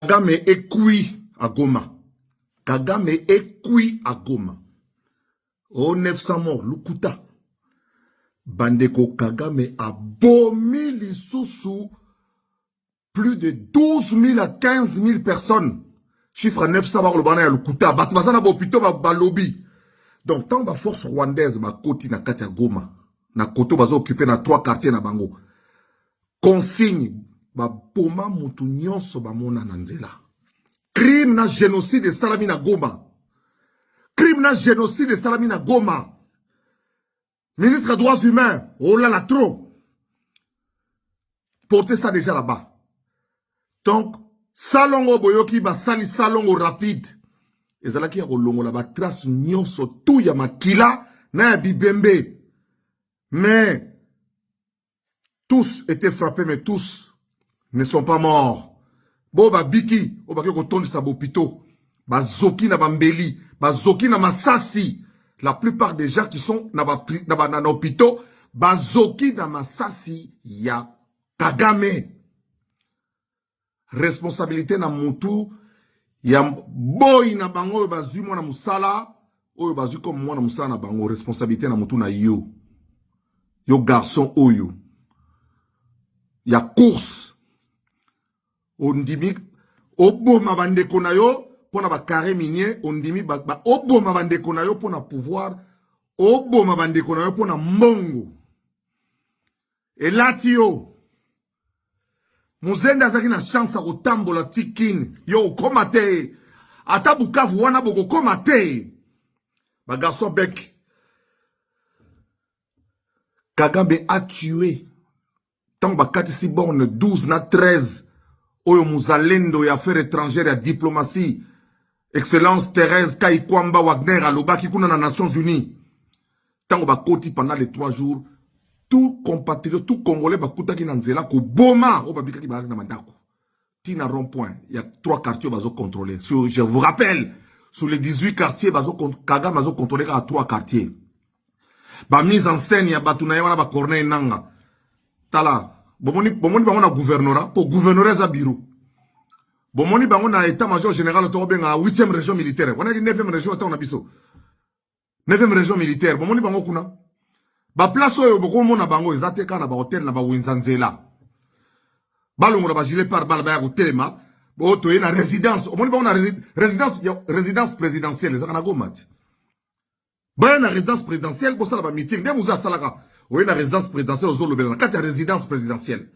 Kagame est cuit à Goma. Kagame est cuit à Goma. Oh, 900 morts, Lukuta. Bandeko Kagame a bombé les sous plus de 12 000 à 15 000 personnes. Chiffre 900 morts, le banane à Lukuta. Batmazana Bopito, lobby. Donc, tant que force rwandaise, ma côté na Katia Goma, na koto bazo occupé na 3 quartiers na Bango. Consigne, ba poma mutu nyonso ba mona na nzela. Crime na génocide de salami na Goma. Crime na génocide de salami na Goma. Ministre des droits humains, oh là là trop. Portez ça déjà là-bas. Donc, salongo boyoki ba sali salongo rapide. Ezalaki ya kolongo la ba trace nyonso tout ya makila na ya bibembe. Mais tous étaient frappés, mais tous ne sont pas morts. Bo ba biki, o ba ko tondi sa bopito. Ba zoki na bambeli, ba zoki na masasi. La plupart des gens qui sont dans l'hôpital, ba zoki na masasi ya Kagame. Responsabilité na mutu ya boy na bango bazui mwana musala, oyo bazui comme mwana musala na bango, responsabilité na mutu na yo. Yo garçon oyo. Ya course. Ondimi oboma bandeko na yo pona ba carré minier, ondimi ba oboma bandeko na yo pona pouvoir, oboma bandeko na yo pona mbongo. Et là tio Muzenda zaki na chance ko tambola tikin yo komate ata Bukavu wana boko komate ba garçon bec. Kagame a tué tant ba katisi borne 12 na 13 oyo muzalendo ya affaires étrangères ya diplomatie Excellence Thérèse Kaikwamba Wagner alobaki kuna na Nations Unies tant ba koti pendant les 3 jours. Tout compatriote, tout Congolais, bakuta ki nanzela ko boma, o babika ki ba na mandako. Tina rond-point, il y a 3 quartiers bazo contrôler. Je vous rappelle, sur les 18 quartiers Kagame bazo contrôler à 3 quartiers. Ba mise en scène ya batuna ya wana ba Corneille Nanga. Tala, bomoni bango na gouvernorat pour gouvernorat za bureau. Bomoni bango na état-major général to benga 8e région militaire. Wana di 9e région ta on biso. 9e région militaire, bomoni bango kuna. Ba place oyo boko mona bango ezate kana ba hotel na ba winzanzela. Balongo na ba gilet par bal ba ya telema, bo to na résidence, omoni bango na résidence présidentielle ezaka na Goma. Ba na résidence présidentielle bo sala ba meeting, dem uza salaka. O na résidence présidentielle ozo lobela na kati ya résidence présidentielle.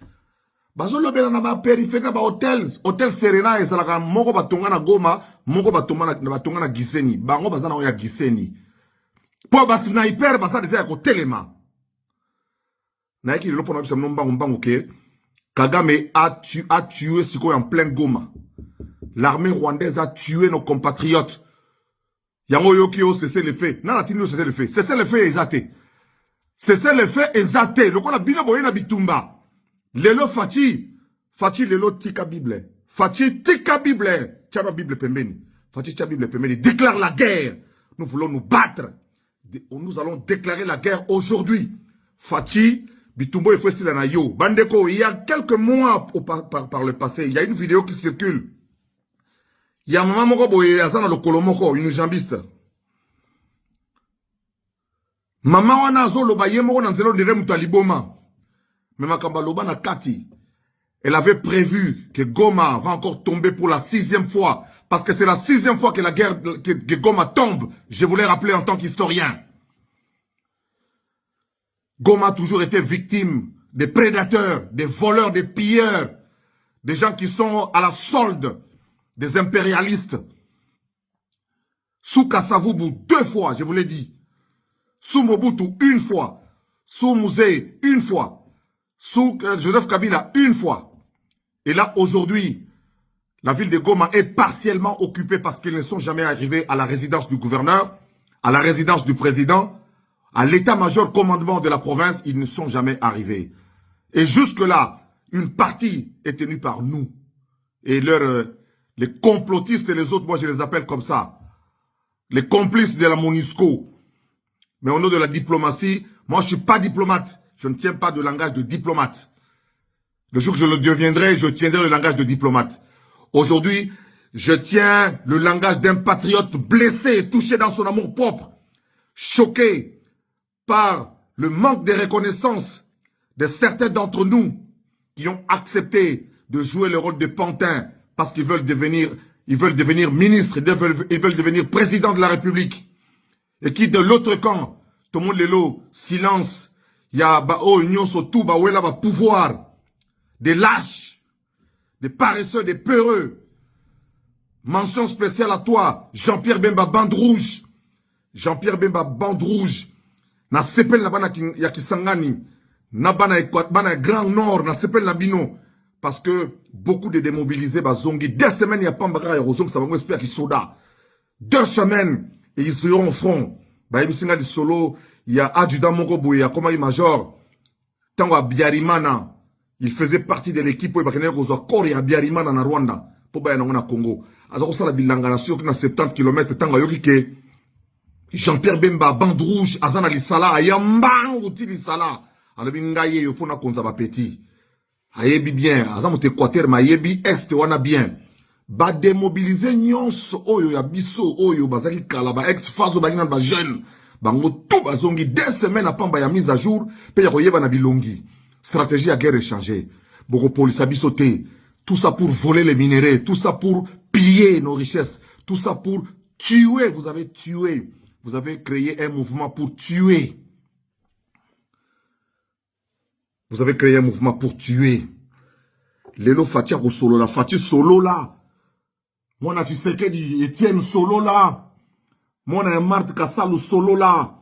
Ba zo lobela na ba périphérie na ba hotels, hôtel Serena ezalaka moko batonga na Goma, moko batonga na Gisenyi. Bango bazana oya Gisenyi. Pour ba sniper basa déjà ko telema. Na yaki le pona bisa mbango ke Kagame a tué siko en plein Goma. L'armée rwandaise a tué nos compatriotes. Yango yoki o cessé le fait. Na tini o cessé le fait. Cessé le fait exaté. Cessé le fait exaté. Le kona bino boye na bitumba. Lelo Fati lelo tika Bible. Fati tika Bible. Tchaba Bible pembeni. Fati tchaba Bible pembeni. Déclare la guerre. Nous voulons nous battre. Nous allons déclarer la guerre aujourd'hui. Fati, Bitumbo et Festi Lanayo. Bandeko, il y a quelques mois par le passé, il y a une vidéo qui circule. Il y a Maman Moko Boye Azana le Kolomoko, une jambiste. Maman Wana Zo Lobaye Moko Nanzelo Nirem Taliboma. Mais Makamba Loba na Kati, elle avait prévu que Goma va encore tomber pour la 6e fois. Parce que c'est la 6e fois que la guerre, que Goma tombe. Je voulais rappeler en tant qu'historien. Goma a toujours été victime des prédateurs, des voleurs, des pilleurs, des gens qui sont à la solde des impérialistes. Sous Kassavubu 2 fois, je vous l'ai dit. Sous Mobutu 1 fois. Sous Mouzé 1 fois. Sous Joseph Kabila 1 fois. Et là, aujourd'hui, la ville de Goma est partiellement occupée parce qu'ils ne sont jamais arrivés à la résidence du gouverneur, à la résidence du président, à l'état-major commandement de la province, ils ne sont jamais arrivés. Et jusque-là, une partie est tenue par nous. Et les complotistes et les autres, moi je les appelle comme ça, les complices de la MONUSCO. Mais au nom de la diplomatie, moi je ne suis pas diplomate. Je ne tiens pas de langage de diplomate. Le jour que je le deviendrai, je tiendrai le langage de diplomate. Aujourd'hui, je tiens le langage d'un patriote blessé et touché dans son amour propre, choqué par le manque de reconnaissance de certains d'entre nous qui ont accepté de jouer le rôle de pantin parce qu'ils veulent devenir ministres, ils veulent devenir président de la République. Et qui de l'autre camp, tout le monde les lots, silence, il y a union sur tout, pouvoir, des lâches, des paresseux, des peureux. Mention spéciale à toi, Jean-Pierre Bemba, bande rouge. Jean-Pierre Bemba, bande rouge. Na sepel na bana ya Kisangani, na bana Grand Nord, na sepel na bino. Parce que beaucoup de démobilisés, zongi, 2 semaines, il n'y a pas de rozong, ça va m'expliquer qui soda. 2 semaines, et ils seront au front. Il solo, il y a adjudant Mokobo, il y a commandant major. Tango à Biarimana, il faisait partie de l'équipe où il y a Biarimana na Rwanda. Pour bailler na Congo. Alors ça la bilanga na sur 70 km tango yokike. Jean-Pierre Bemba, bande rouge, Azana Lissala, Ayambang outi Lissala. Alors bingaye yo pona konza ba petit. Ayebi bien, Azam te Équateur ma yebi est wana bien. Ba démobiliser nyonso oyo ya biso oyo bazaki kala ba ex fazo ba ba jeune. Bango tout bazongi 2 semaines apamba ya mise à jour pe ya koyeba na bilongi. Stratégie à guerre échangée. Boko police biso te. Tout ça pour voler les minéraux, tout ça pour piller nos richesses, tout ça pour tuer. Vous avez tué. Vous avez créé un mouvement pour tuer. Vous avez créé un mouvement pour tuer. Lelo Fatia au solo là, Fatia solo là. Moi, na Tshisekedi Etienne solo là. Moi, na Marthe Kassal solo là.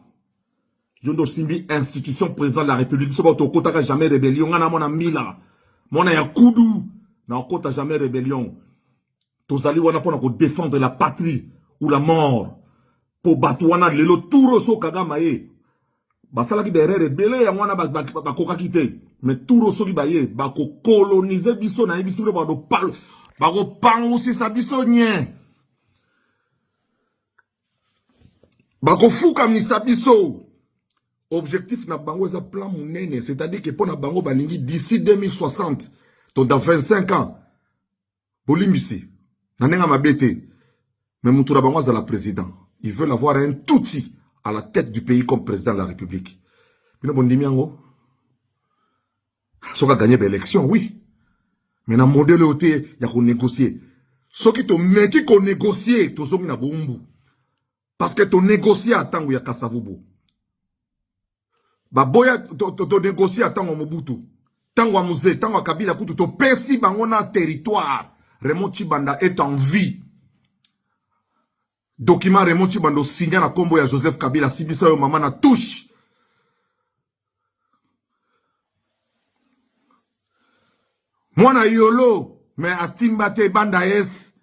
Yondo Simbi, institution président de la République. Ce qu'on t'a jamais rébellion. On a mon ami là. Moi, na Yakoudou. Na okota jamais rébellion. Tozali wana pona ko défendre la patrie ou la mort. Po batouana lelo tout so kagama ye. Basala ki derrière rebelle ya wana ba koka kite. Mais tout so ki baye ba ko coloniser biso na biso ba do parle. Ba ko pan aussi sa biso nyen. Ba ko fuka mi sa biso. Objectif na bango za plan munene, c'est-à-dire que pona bango balingi d'ici 2060. Donc dans 25 ans, Bolimbisi, Nanenga Mabete, mais Moutoura Bangoaz à la président. Ils veulent avoir un touti à la tête du pays comme président de la République. Mais nous, Bondimiango, ça va gagner l'élection, oui. Mais dans le modèle, il y a qu'on négocier. Ce qui te met qu'on négocie, tout ça, il y a bombu. Parce que tu négocies à temps où il y a Kassavoubo. Bah, boya, tu négocies à temps où Mobutu. Tangwa Mouze, Tangwa Kabila Kutu, to pesi bangona territoire. Raymond Chibanda est en vie. Document Raymond Chibanda signé na combo ya Joseph Kabila, Sibisa yo mama na touche. Mwana yolo, mais atimbate banda es.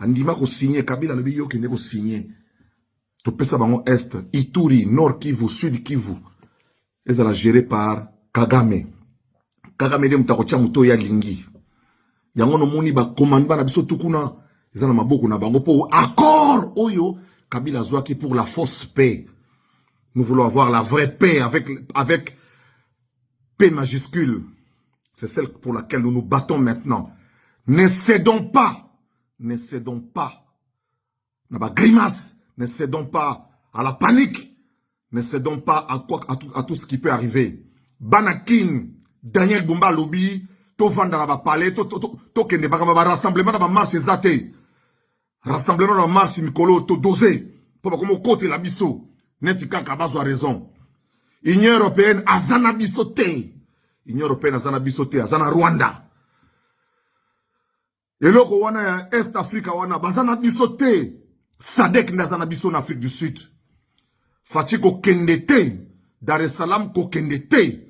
Andima ko signé, Kabila lebi yo kene ko signé. To pesa bango Est, Ituri, Nord Kivu, Sud Kivu. Ils sont gérés par Kagame. Kagame de mutakocha muto ya lingi. Yango no moni ba commande ba na biso tukuna. Ils ont maboko na bango pour accord oyo Kabila Zouaki pour la fausse paix. Nous voulons avoir la vraie paix avec P majuscule. C'est celle pour laquelle nous nous battons maintenant. Ne cédons pas. Ne cédons pas. Naba grimace. Ne cédons pas à la panique. Ne cédons pas à tout ce qui peut arriver. Banakin, Daniel Bumba Lobby, to vanda ba palais, to kende ba rassemblement ba marche zate. Rassemblement ba marche Mikolo to dosé. Pour ba comme côté la biso. Netika Kabazo a raison. Union européenne azana bisoté. Union européenne azana bisoté, azana Rwanda. Et loko wana Est Africa wana bazana bisoté. Sadek nazana biso en Afrique du Sud. Fatiko kendete, Dar es Salaam ko kendete.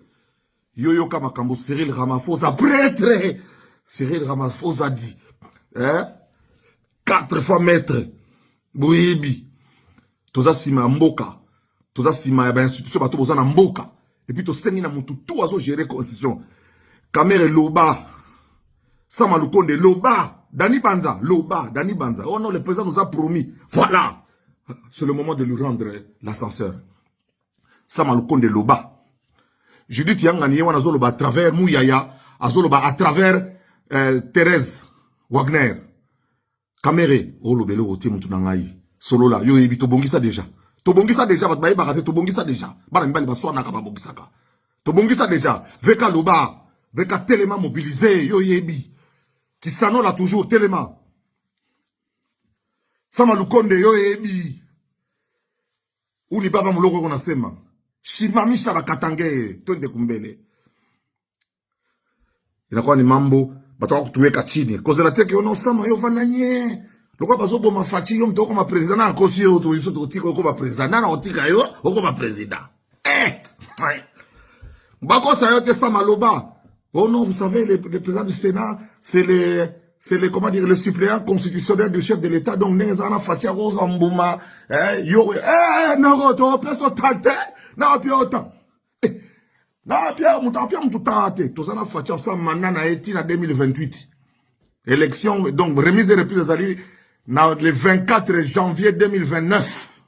Yoyo Kamakambo, Cyril Ramaphosa, prêtre. Cyril Ramaphosa dit, 4 fois maître. Bouibi. Toza sima mboka. Toza sima yaba institution bato boza na mboka. Et puis to sengi na mutu tout azo gérer constitution. Kamere Loba. Sama Lukonde Loba. Dani Banza. Loba. Dani Banza. Oh non, le président nous a promis. Voilà. C'est le moment de lui rendre l'ascenseur. Sama Lukonde Loba. Judith Yangani wana zoloba à travers Mouyaya, azoloba à travers Thérèse Wagner, Kamere, oh le belo, ti mutu nangai, solo là, yo ebi tobongisa déjà. Tobongisa déjà, bat baye barate, tobongisa déjà. Bana mbali baswa naka babongisaka. Tobongisa déjà. Veka loba, veka tellement mobilisé, yo yebi. Kisano là toujours, tellement. Sama lukonde, yo yebi. Uli baba muloko kona sema. Shimamisha bakatange, twende kumbele. Inakuwa ni mambo bataka kutuweka chini kozela teke ono sama yo vananye lokwa bazobo mafati yo mtoko ma president na kosi yo to iso to tiko ko ba president na otika yo oko ba president bako sa yo te sama loba. Oh non, vous savez le président du Sénat c'est les comment dire le suppléant constitutionnel du chef de l'État donc nezana fatia roza mbuma yo no to peso tante na piota na Pierre moutou tante tozana fatia sa manana eti na 2028 élection donc remise et reprise d'ali na le 24 janvier 2029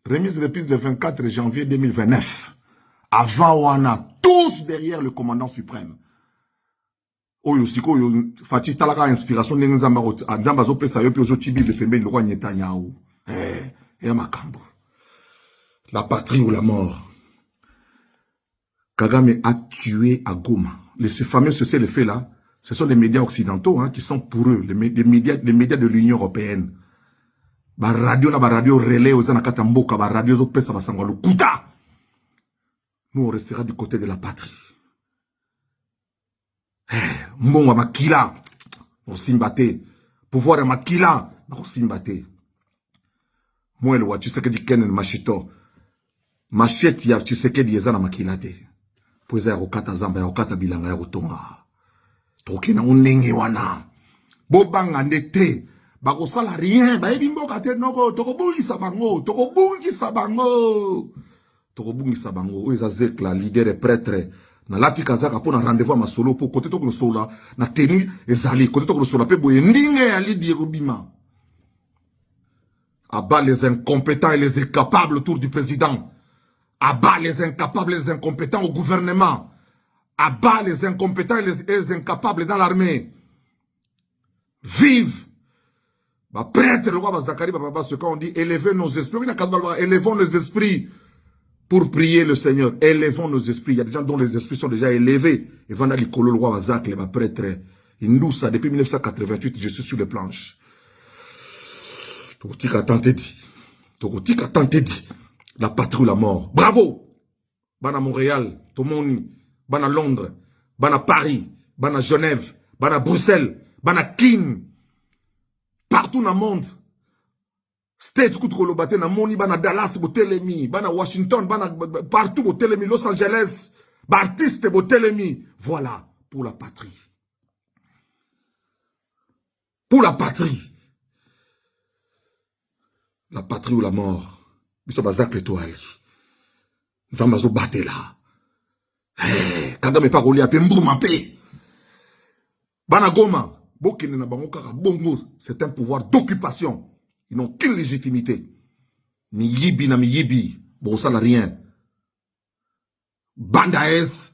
remise et reprise le 24 janvier 2029 avant wana tous derrière le commandant suprême oyo siko yo fati talaka inspiration ndenge nzamba zo pesa yo pe ozo tibi le pembe lokwa Netanyahu makambo la patrie ou la mort. Kagame a tué à Goma. Ce fameux cessez-le-feu là, ce sont les médias occidentaux hein, qui sont pour eux, les médias de l'Union européenne. Ba radio na ba radio relais aux anakatamboka, ba radio zo pesa basangwa le kuta. Nous on restera du côté de la patrie. Mbongo makila, on simbate. Pouvoir ya makila, on simbate. Moi le wa Tshisekedi kenen machito. Machette ya Tshisekedi ezana makila te. Poeza ya kokata zamba ya kokata bilanga ya kotonga. Tokina unenge wana. Bobanga ndete. Bako sala rien. Baebi mboka te noko. Tokobungisa bango. Tokobungisa bango. Tokobungisa bango. Oyo eza zekla leader et prêtre. Na lati kazaka po na rendez-vous ma solo po kote toko sola. Na tenu ezali. Kote toko sola pe boye ndinge ya lidi rubima. Abat les incompétents et les incapables autour du président. Abat les incapables et les incompétents au gouvernement. Abat les incompétents et les incapables dans l'armée. Vive. Bah, prêtre, le roi Zakari, ce qu'on dit, élevez nos esprits. Élevons nos esprits pour prier le Seigneur. Élevons nos esprits. Il y a des gens dont les esprits sont déjà élevés. Et Vanda Likolo, le roi Zak, les prêtres. Indoussa, depuis 1988, je suis sur les planches. Tokotika tenté dit. Tokotika tenté dit. La patrie ou la mort. Bravo! Bana Montréal, Tomoni, Bana Londres, Bana Paris, Bana Genève, Bana Bruxelles, Bana Kin. Partout dans le monde. State Koutrolo Bate, na Moni, Bana Dallas, Botelemi, Bana Washington, Bana partout Botelemi, Los Angeles, Bartiste Botelemi. Voilà, pour la patrie. Pour la patrie. La patrie ou la mort. Biso bazak l'étoile. Zambazo bate là. Kagame pa koli ape mbouma pe. Bana Goma. Bokene na bango kaka bongo. C'est un pouvoir d'occupation. Ils n'ont qu'une légitimité. Mi yibi na mi yibi. Bon, ça n'a rien. Bandaes.